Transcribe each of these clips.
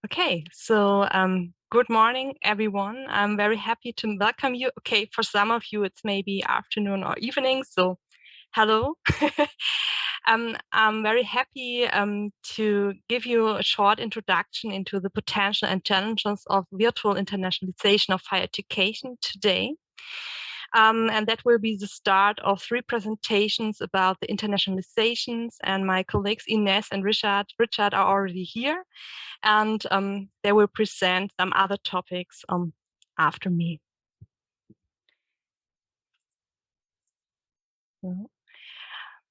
Okay, so good morning, everyone. I'm very happy to welcome you. Okay, for some of you, it's maybe afternoon or evening, so hello. I'm very happy to give you a short introduction into the potential and challenges of virtual internationalization of higher education today. And that will be the start of 3 presentations about the internationalizations, and my colleagues Ines and Richard are already here, and they will present some other topics after me.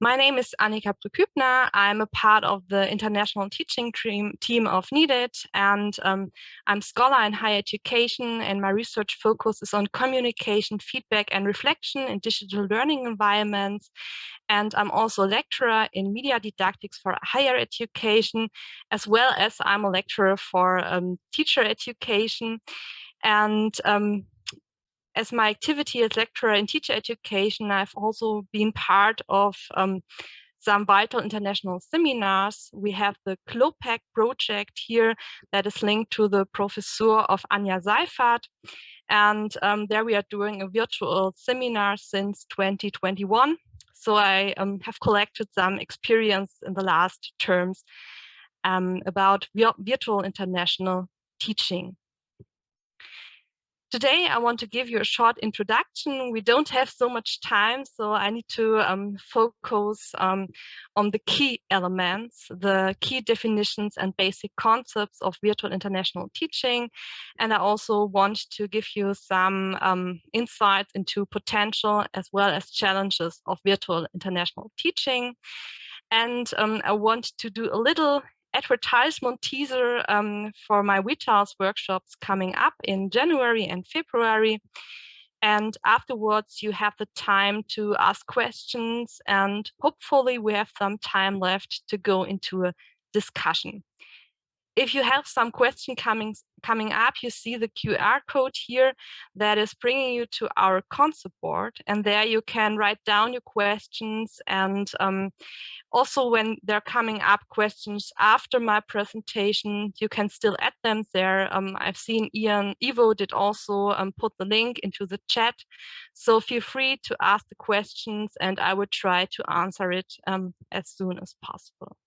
My name is Annika Brück-Hübner. I'm a part of the international teaching team of NIDIT, and I'm scholar in higher education, and my research focus is on communication, feedback, and reflection in digital learning environments. And I'm also a lecturer in media didactics for higher education, as well as I'm a lecturer for teacher education. And as my activity as lecturer in teacher education, I've also been part of some vital international seminars. We have the CLOPAC project here that is linked to the Professor of Anja Seifert. And there we are doing a virtual seminar since 2021. So I have collected some experience in the last terms about virtual international teaching. Today, I want to give you a short introduction. We don't have so much time, so I need to focus on the key elements, the key definitions and basic concepts of virtual international teaching. And I also want to give you some insights into potential as well as challenges of virtual international teaching. And I want to do a little advertisement teaser for my VITAS workshops coming up in January and February. And afterwards, you have the time to ask questions, and hopefully we have some time left to go into a discussion. If you have some question coming up, you see the QR code here that is bringing you to our concept board, and there you can write down your questions. And also, when they're coming up questions after my presentation, you can still add them there. I've seen Ivo did also put the link into the chat. So feel free to ask the questions, and I will try to answer it as soon as possible.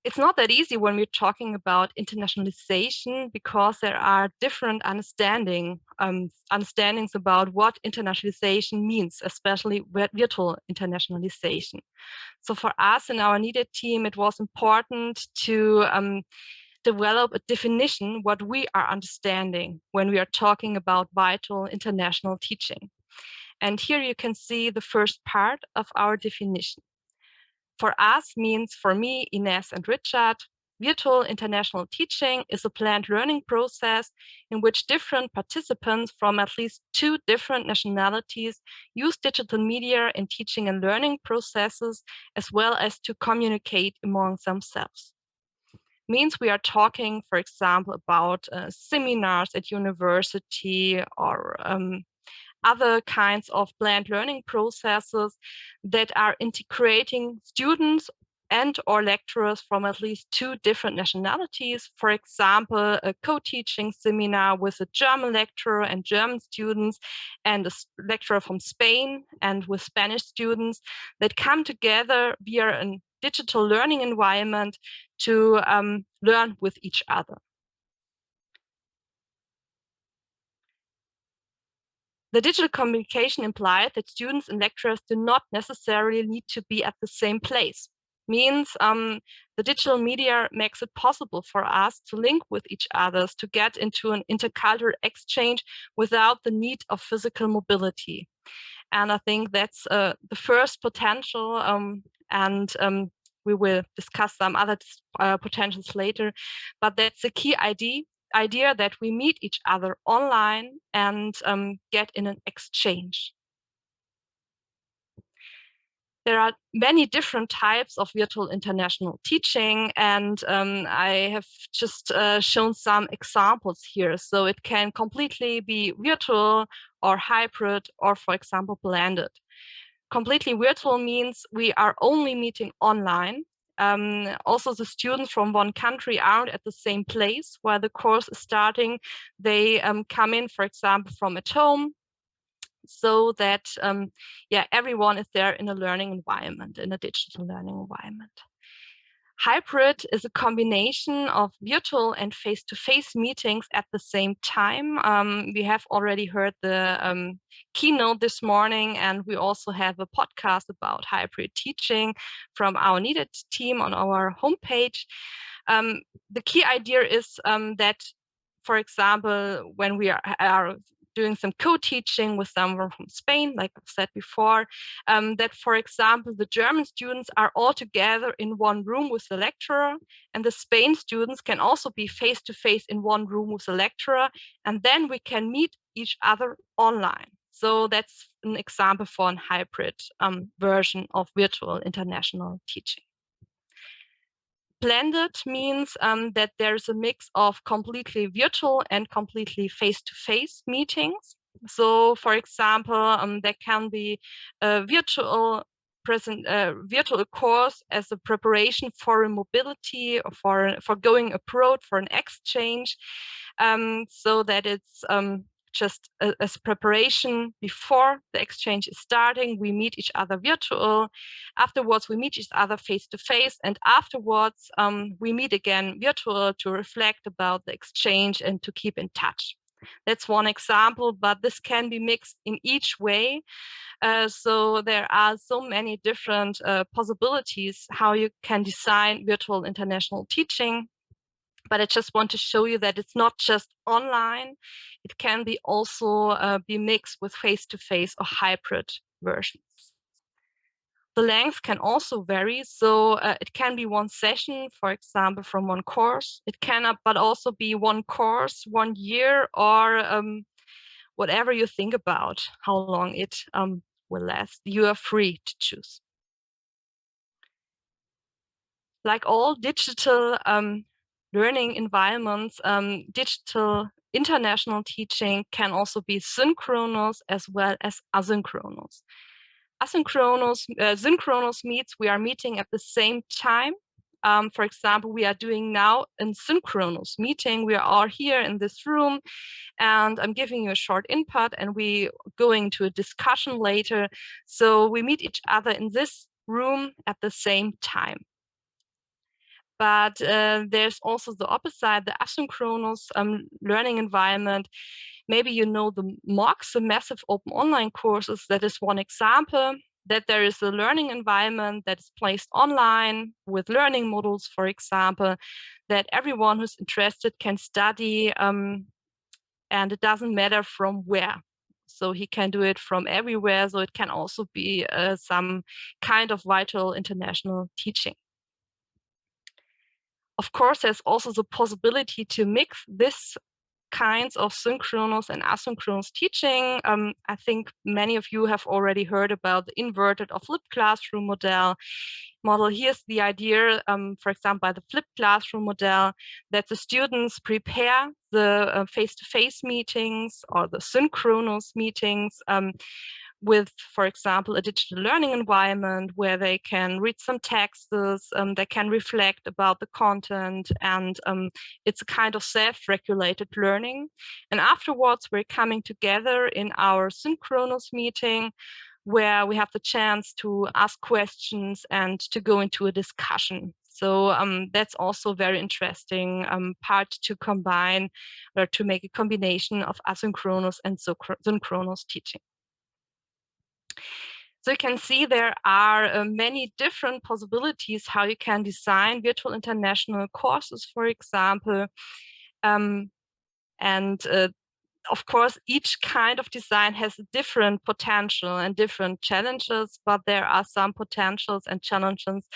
It's not that easy when we're talking about internationalization, because there are different understandings about what internationalization means, especially virtual internationalization. So for us in our NIDIT team, it was important to develop a definition what we are understanding when we are talking about vital international teaching. And here you can see the first part of our definition. For us means, for me, Ines and Richard, virtual international teaching is a planned learning process in which different participants from at least 2 different nationalities use digital media in teaching and learning processes, as well as to communicate among themselves. Means we are talking, for example, about seminars at university or other kinds of planned learning processes that are integrating students and or lecturers from at least 2 different nationalities. For example, a co-teaching seminar with a German lecturer and German students, and a lecturer from Spain and with Spanish students, that come together via a digital learning environment to learn with each other. The digital communication implies that students and lecturers do not necessarily need to be at the same place. Means the digital media makes it possible for us to link with each other, to get into an intercultural exchange without the need of physical mobility. And I think that's the first potential, and we will discuss some other potentials later, but that's the key idea that we meet each other online and get in an exchange. There are many different types of virtual international teaching, and I have just shown some examples here. So it can completely be virtual or hybrid, or for example, blended. Completely virtual means we are only meeting online. Also, the students from one country aren't at the same place while the course is starting. They come in, for example, from at home, so that everyone is there in a learning environment, in a digital learning environment. Hybrid is a combination of virtual and face-to-face meetings at the same time. We have already heard the keynote this morning, and we also have a podcast about hybrid teaching from our NIDITs team on our homepage. The key idea is that, for example, when we are doing some co-teaching with someone from Spain, like I've said before, that, for example, the German students are all together in one room with the lecturer, and the Spain students can also be face-to-face in one room with the lecturer, and then we can meet each other online. So that's an example for a hybrid version of virtual international teaching. Blended means that there's a mix of completely virtual and completely face-to-face meetings. So, for example, there can be a virtual course as a preparation for a mobility or for going abroad for an exchange, so that it's just as preparation before the exchange is starting. We meet each other virtual. Afterwards, we meet each other face to face, and afterwards, we meet again virtual to reflect about the exchange and to keep in touch. That's one example, but this can be mixed in each way. So there are so many different possibilities how you can design virtual international teaching. But I just want to show you that it's not just online. It can be also be mixed with face-to-face or hybrid versions. The length can also vary. So it can be one session, for example, from one course. It can but also be one course, 1 year, or whatever you think about how long it will last. You are free to choose. Like all digital learning environments, digital international teaching can also be synchronous as well as asynchronous. Synchronous means we are meeting at the same time. For example, we are doing now a synchronous meeting. We are all here in this room, and I'm giving you a short input, and we going to a discussion later. So we meet each other in this room at the same time. But there's also the opposite, the asynchronous learning environment. Maybe you know the MOOCs, the massive open online courses. That is one example, that there is a learning environment that is placed online with learning modules, for example, that everyone who's interested can study, and it doesn't matter from where. So he can do it from everywhere. So it can also be some kind of vital international teaching. Of course, there's also the possibility to mix this kinds of synchronous and asynchronous teaching. I think many of you have already heard about the inverted or flipped classroom model. Here's the idea, for example, by the flipped classroom model, that the students prepare the face-to-face meetings or the synchronous meetings with, for example, a digital learning environment where they can read some texts, they can reflect about the content, and it's a kind of self-regulated learning. And afterwards, we're coming together in our synchronous meeting where we have the chance to ask questions and to go into a discussion. So that's also very interesting part to combine or to make a combination of asynchronous and synchronous teaching. So you can see there are many different possibilities how you can design virtual international courses, for example. Of course, each kind of design has a different potential and different challenges, but there are some potentials and challenges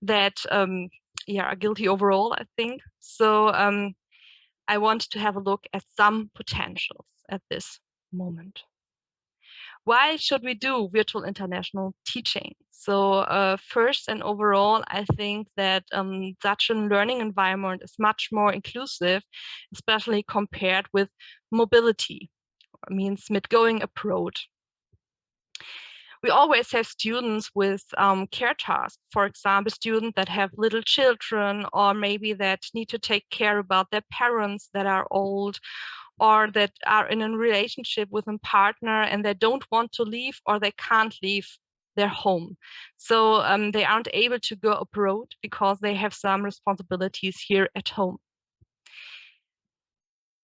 that are guilty overall, I think. So I want to have a look at some potentials at this moment. Why should we do virtual international teaching? So first and overall, I think that such a learning environment is much more inclusive, especially compared with mobility, means mit going abroad. We always have students with care tasks. For example, students that have little children, or maybe that need to take care about their parents that are old, or that are in a relationship with a partner and they don't want to leave or they can't leave their home. So they aren't able to go abroad because they have some responsibilities here at home.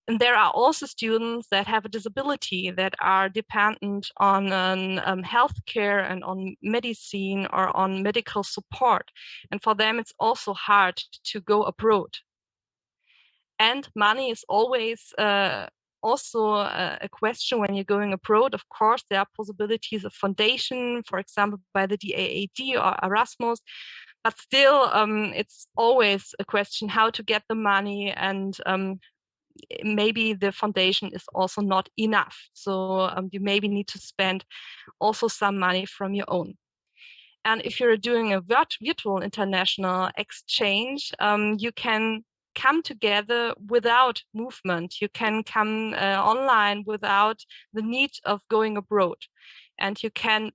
And there are also students that have a disability that are dependent on healthcare and on medicine or on medical support. And for them, it's also hard to go abroad. And money is always also a question when you're going abroad. Of course, there are possibilities of foundation, for example, by the DAAD or Erasmus, but still, it's always a question how to get the money, and maybe the foundation is also not enough. So you maybe need to spend also some money from your own. And if you're doing a virtual international exchange, you can come together without movement. You can come online without the need of going abroad. And you can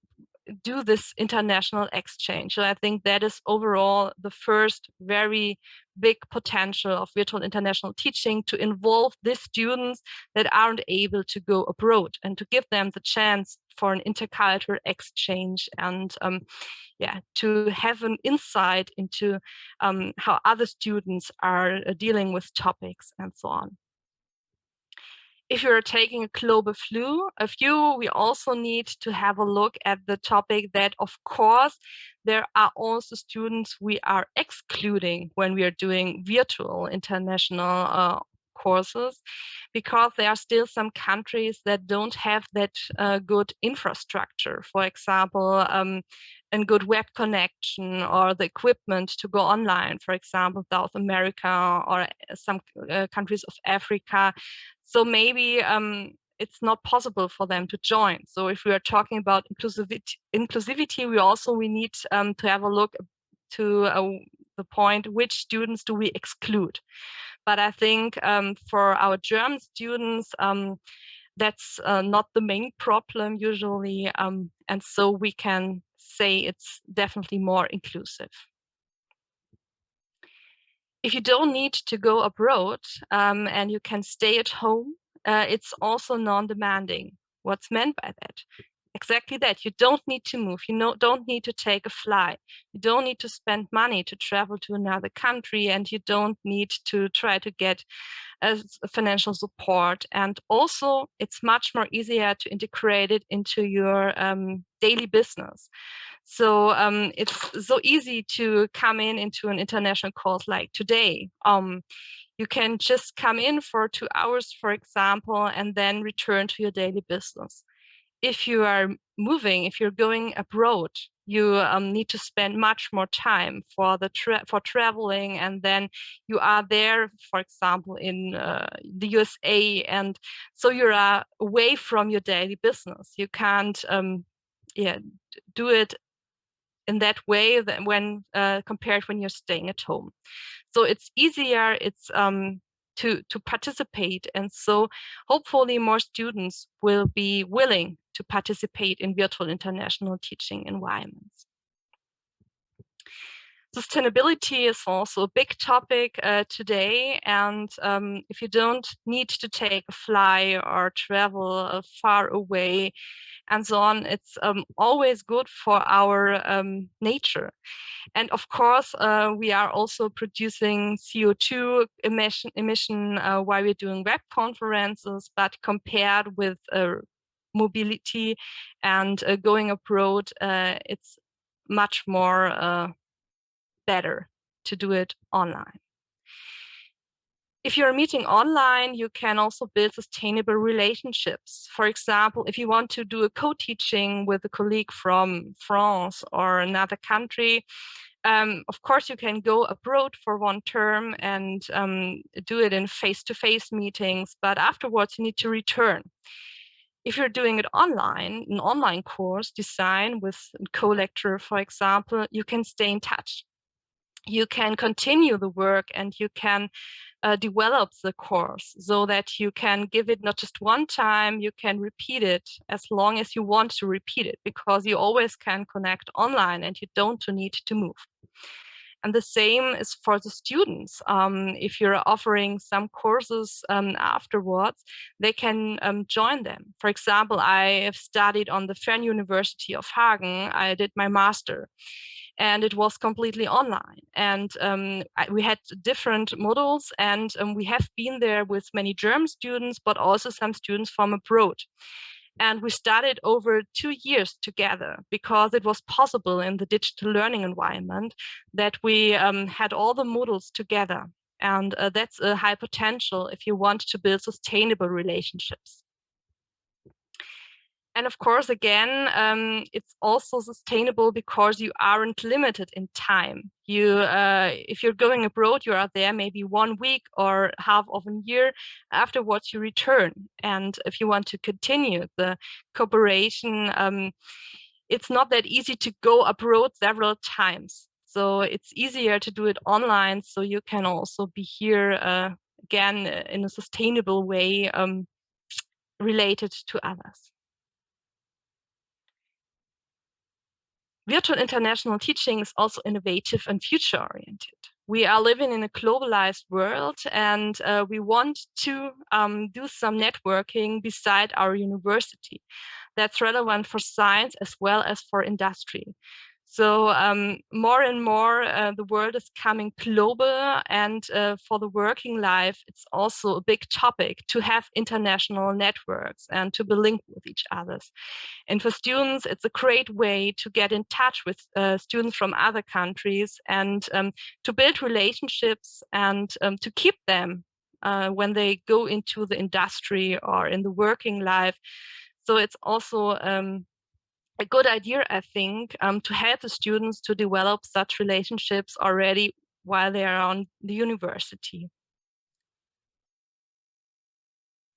do this international exchange. So I think that is overall the first very big potential of virtual international teaching, to involve the students that aren't able to go abroad and to give them the chance for an intercultural exchange, and to have an insight into how other students are dealing with topics and so on. If you're taking a global view, we also need to have a look at the topic that, of course, there are also students we are excluding when we are doing virtual international courses, because there are still some countries that don't have that good infrastructure. For example, a good web connection or the equipment to go online, for example, South America or some countries of Africa. So maybe it's not possible for them to join. So if we are talking about inclusivity, we need to have a look to the point, which students do we exclude. But I think for our German students, that's not the main problem usually. And so we can say it's definitely more inclusive. If you don't need to go abroad and you can stay at home, it's also non-demanding. What's meant by that? Exactly that. You don't need to move. You don't need to take a flight. You don't need to spend money to travel to another country, and you don't need to try to get financial support. And also, it's much more easier to integrate it into your daily business. So it's so easy to come into an international course like today. You can just come in for 2 hours, for example, and then return to your daily business. If you are moving, if you're going abroad, you need to spend much more time for traveling, and then you are there, for example, in the USA, and so you're away from your daily business. You can't do it in that way than when compared when you're staying at home. So it's easier, it's to participate, and so hopefully more students will be willing to participate in virtual international teaching environments. Sustainability is also a big topic today, and if you don't need to take a fly or travel far away and so on, it's always good for our nature. And of course, we are also producing CO2 emission while we're doing web conferences, but compared with mobility and going abroad, it's much more better to do it online. If you're meeting online, you can also build sustainable relationships. For example, if you want to do a co-teaching with a colleague from France or another country, of course, you can go abroad for one term and do it in face-to-face meetings, but afterwards you need to return. If you're doing it online, an online course design with a co-lecturer, for example, you can stay in touch. you can continue the work and you can develop the course so that you can give it not just one time, you can repeat it as long as you want to repeat it, because you always can connect online and you don't need to move. And the same is for the students. If you're offering some courses afterwards, they can join them. For example, I have studied on the Fern University of Hagen. I did my master, and it was completely online. And we had different modules, and we have been there with many German students, but also some students from abroad. And we studied over 2 years together because it was possible in the digital learning environment that we had all the modules together. And that's a high potential if you want to build sustainable relationships. And of course, again, it's also sustainable because you aren't limited in time. If you're going abroad, you are there maybe 1 week or half of a year. Afterwards, you return. And if you want to continue the cooperation, it's not that easy to go abroad several times. So it's easier to do it online. So you can also be here again in a sustainable way, related to others. Virtual international teaching is also innovative and future-oriented. We are living in a globalized world, and we want to do some networking beside our university that's relevant for science as well as for industry. So more and more, the world is coming global, and for the working life, it's also a big topic to have international networks and to be linked with each other. And for students, it's a great way to get in touch with students from other countries and to build relationships and to keep them when they go into the industry or in the working life. So it's also a good idea, I think, to help the students to develop such relationships already while they are on the university.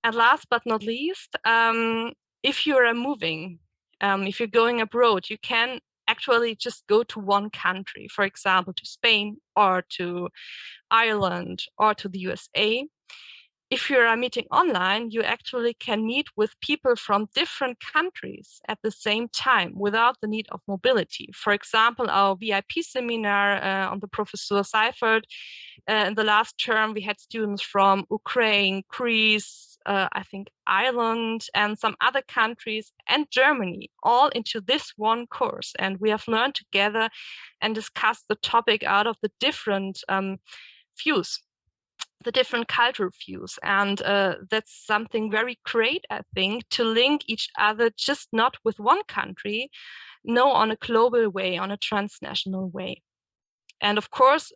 And last but not least, if you are moving, if you're going abroad, you can actually just go to one country, for example, to Spain or to Ireland or to the USA. If you're meeting online, you actually can meet with people from different countries at the same time without the need of mobility. For example, our VIP seminar on the Professor Seifert, in the last term, we had students from Ukraine, Greece, I think Ireland, and some other countries, and Germany, all into this one course. And we have learned together and discussed the topic out of the different views, the different cultural views. And that's something very great, I think, to link each other, just not with one country, no, on a global way, on a transnational way. And of course,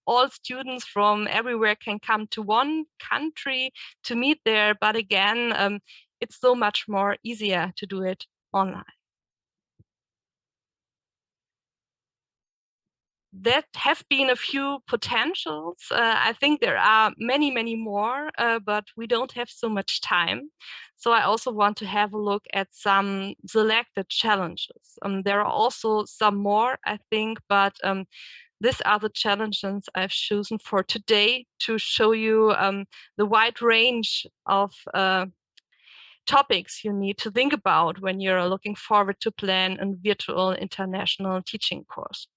all students from everywhere can come to one country to meet there. But again, it's so much more easier to do it online. That have been a few potentials. I think there are many, many more, but we don't have so much time. So I also want to have a look at some selected challenges. There are also some more, I think, but these are the challenges I've chosen for today to show you the wide range of topics you need to think about when you're looking forward to plan a virtual international teaching course.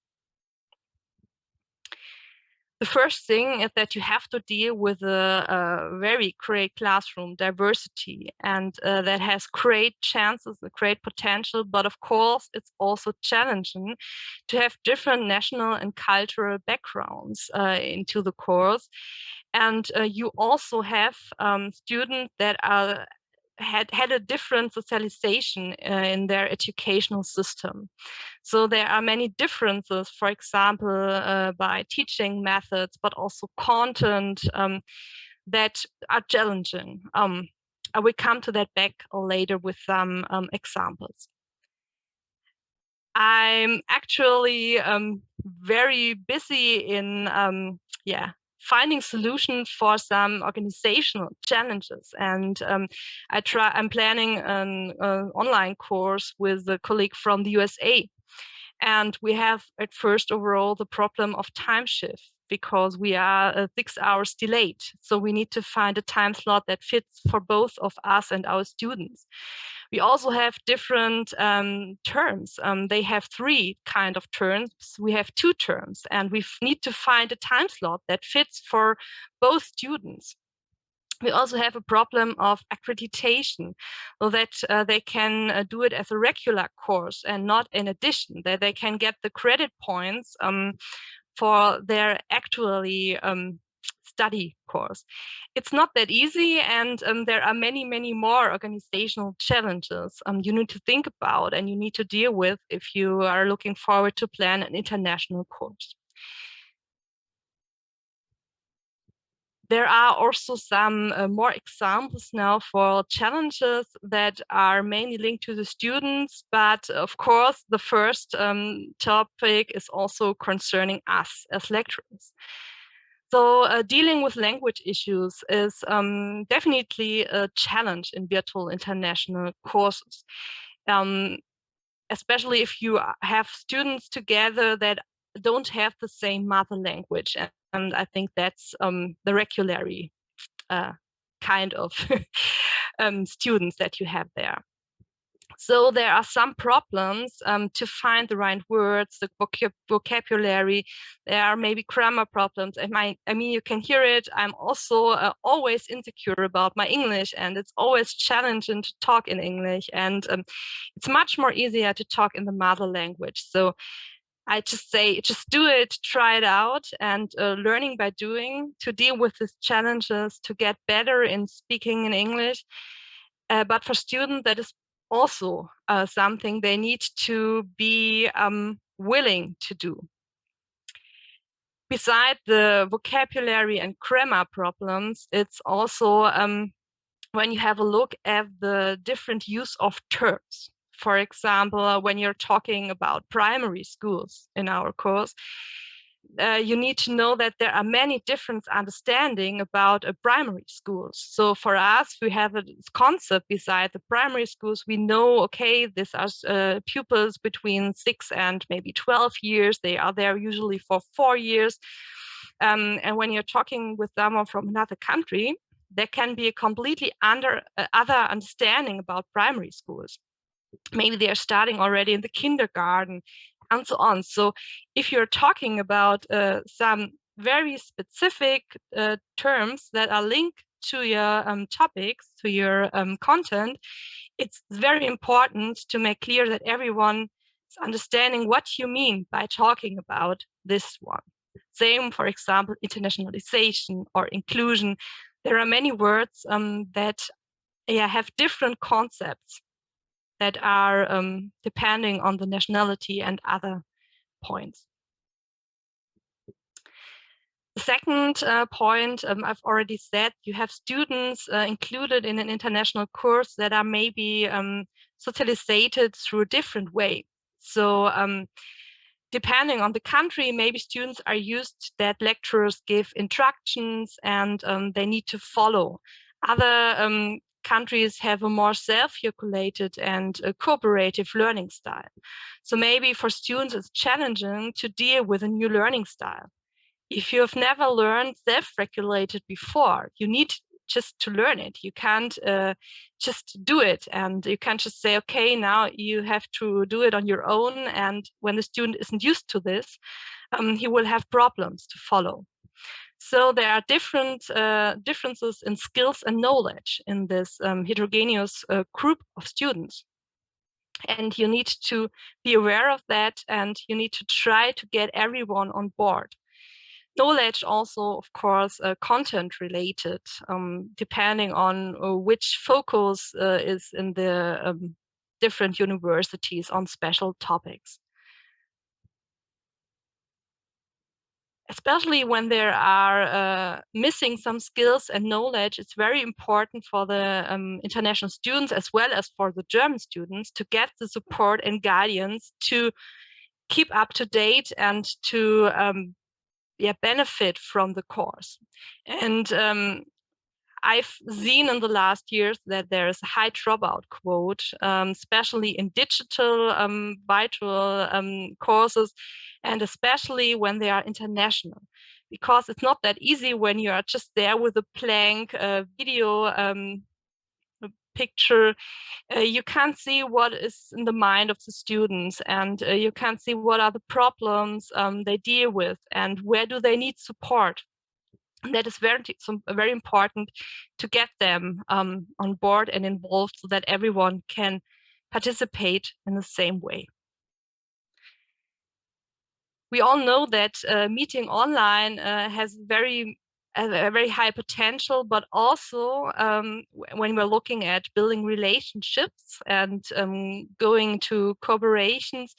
The first thing is that you have to deal with a very great classroom diversity, and that has great chances, a great potential, but of course it's also challenging to have different national and cultural backgrounds into the course. And you also have students that are had a different socialization in their educational system. So there are many differences, for example, by teaching methods, but also content that are challenging. I will come to that back later with some examples. I'm actually very busy in finding solutions for some organizational challenges, and I'm planning an online course with a colleague from the USA. And we have at first overall the problem of time shift because we are 6 hours delayed. So we need to find a time slot that fits for both of us and our students. We also have different terms. They have 3 kind of terms. We have 2 terms, and we need to find a time slot that fits for both students. We also have a problem of accreditation, so that they can do it as a regular course and not in addition, that they can get the credit points for their actually study course. It's not that easy, and there are many, many more organizational challenges you need to think about and you need to deal with if you are looking forward to plan an international course. There are also some more examples now for challenges that are mainly linked to the students, but of course the first topic is also concerning us as lecturers. So dealing with language issues is definitely a challenge in virtual international courses, especially if you have students together that don't have the same mother language. And I think that's the regularly kind of students that you have there. So there are some problems to find the right words, the vocabulary. There are maybe grammar problems. I mean, you can hear it. I'm also always insecure about my English, and it's always challenging to talk in English. And it's much more easier to talk in the mother language. So I just say, just do it, try it out, and learning by doing to deal with these challenges, to get better in speaking in English. But for students, that is also something they need to be willing to do. Beside the vocabulary and grammar problems, it's also when you have a look at the different use of terms. For example, when you're talking about primary schools in our course, you need to know that there are many different understanding about primary schools. So for us, we have a concept beside the primary schools. We know, okay, these are pupils between 6 and maybe 12 years. They are there usually for 4 years. And when you're talking with someone from another country, there can be a completely other understanding about primary schools. Maybe they are starting already in the kindergarten and so on. So if you're talking about some very specific terms that are linked to your topics, to your content, it's very important to make clear that everyone is understanding what you mean by talking about this one. Same, for example, internationalization or inclusion. There are many words that have different concepts that are depending on the nationality and other points. The second point, I've already said, you have students included in an international course that are maybe socialized through a different way. So depending on the country, maybe students are used that lecturers give instructions and they need to follow. Other countries have a more self-regulated and cooperative learning style. So maybe for students, it's challenging to deal with a new learning style. If you have never learned self-regulated before, you need just to learn it. You can't just do it, and you can't just say, okay, now you have to do it on your own. And when the student isn't used to this, he will have problems to follow. So there are different differences in skills and knowledge in this heterogeneous group of students. And you need to be aware of that, and you need to try to get everyone on board. Knowledge also, of course, content related, depending on which focus is in the different universities on special topics. Especially when there are missing some skills and knowledge, it's very important for the international students as well as for the German students to get the support and guidance to keep up to date and to benefit from the course. And I've seen in the last years that there is a high dropout quote, especially in digital virtual courses, and especially when they are international, because it's not that easy when you are just there with a blank video picture. You can't see what is in the mind of the students, and you can't see what are the problems they deal with and where do they need support. That is very important to get them on board and involved so that everyone can participate in the same way. We all know that meeting online has a very high potential, but also when we're looking at building relationships and going to cooperations,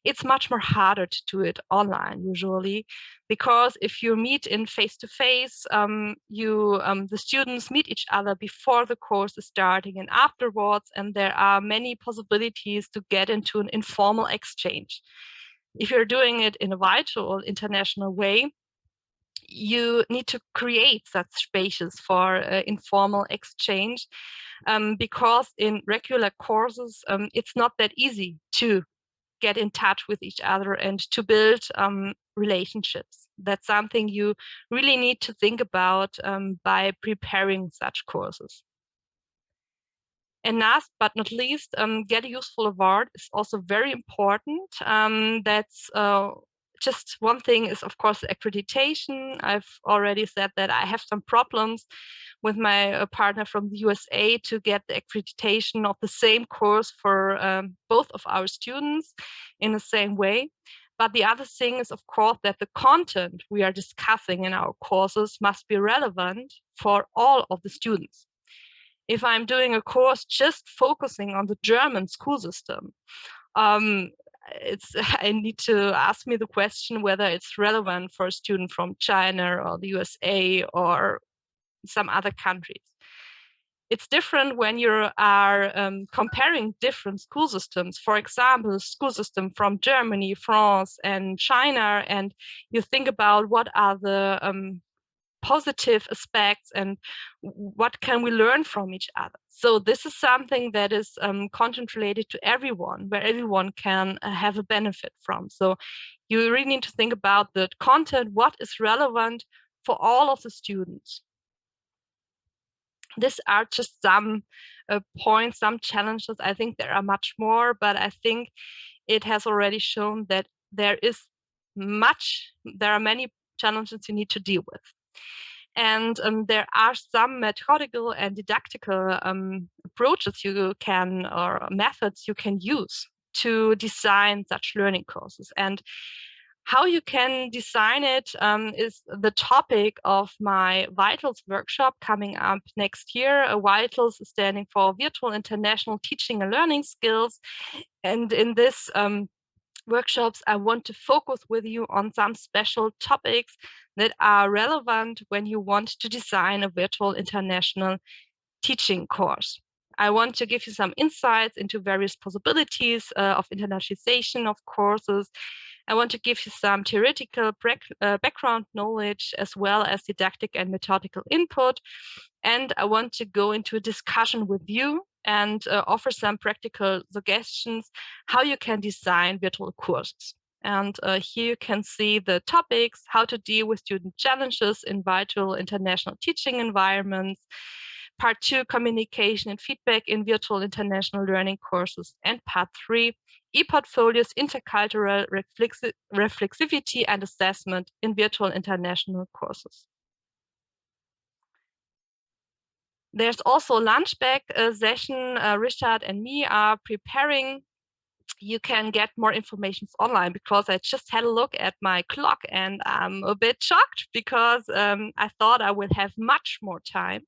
it's much more harder to do it online usually, because if you meet in face-to-face, the students meet each other before the course is starting and afterwards, and there are many possibilities to get into an informal exchange. If you're doing it in a virtual international way, you need to create such spaces for informal exchange, because in regular courses, it's not that easy to get in touch with each other and to build relationships. That's something you really need to think about by preparing such courses. And last but not least, get a useful award is also very important. That's just one thing is, of course, accreditation. I've already said that I have some problems with my partner from the USA to get the accreditation of the same course for both of our students in the same way. But the other thing is, of course, that the content we are discussing in our courses must be relevant for all of the students. If I'm doing a course just focusing on the German school system, I need to ask me the question whether it's relevant for a student from China or the USA or some other countries. It's different when you are comparing different school systems. For example, a school system from Germany, France, and China, and you think about what are the positive aspects and what can we learn from each other. So this is something that is content related to everyone, where everyone can have a benefit from. So you really need to think about the content, what is relevant for all of the students. These are just some points, some challenges. I think there are much more, but I think it has already shown that there are many challenges you need to deal with. And there are some methodical and didactical approaches or methods you can use to design such learning courses. And how you can design it is the topic of my Vitals workshop coming up next year. Vitals is standing for Virtual International Teaching and Learning Skills. And in this workshops, I want to focus with you on some special topics that are relevant when you want to design a virtual international teaching course. I want to give you some insights into various possibilities of internationalization of courses. I want to give you some theoretical background knowledge as well as didactic and methodical input. And I want to go into a discussion with you and offer some practical suggestions how you can design virtual courses. And here you can see the topics, how to deal with student challenges in virtual international teaching environments, part 2, communication and feedback in virtual international learning courses, and part 3, e-portfolios, intercultural reflexivity and assessment in virtual international courses. There's also a lunchback session Richard and me are preparing. You can get more information online, because I just had a look at my clock and I'm a bit shocked because I thought I would have much more time.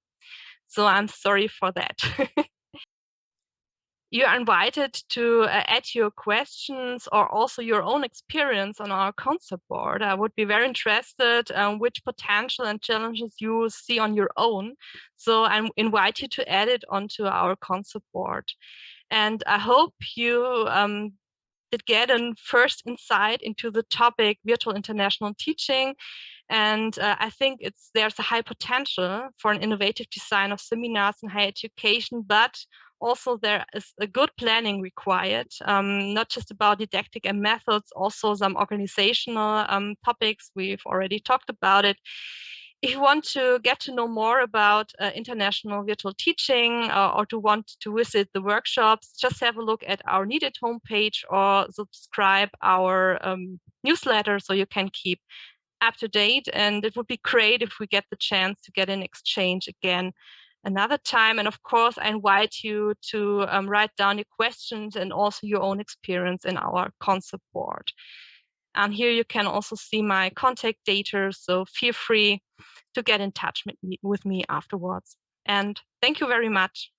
So I'm sorry for that. You are invited to add your questions or also your own experience on our concept board. I would be very interested which potential and challenges you see on your own. So I invite you to add it onto our concept board. And I hope you did get a first insight into the topic virtual international teaching. And I think there's a high potential for an innovative design of seminars in higher education, but also there is a good planning required, not just about didactic and methods, also some organizational topics. We've already talked about it. If you want to get to know more about international virtual teaching, or to want to visit the workshops, just have a look at our NIDIT homepage or subscribe our newsletter so you can keep up to date. And it would be great if we get the chance to get an exchange again another time. And of course, I invite you to write down your questions and also your own experience in our concept board. And here you can also see my contact data, so feel free to get in touch with me afterwards. And thank you very much.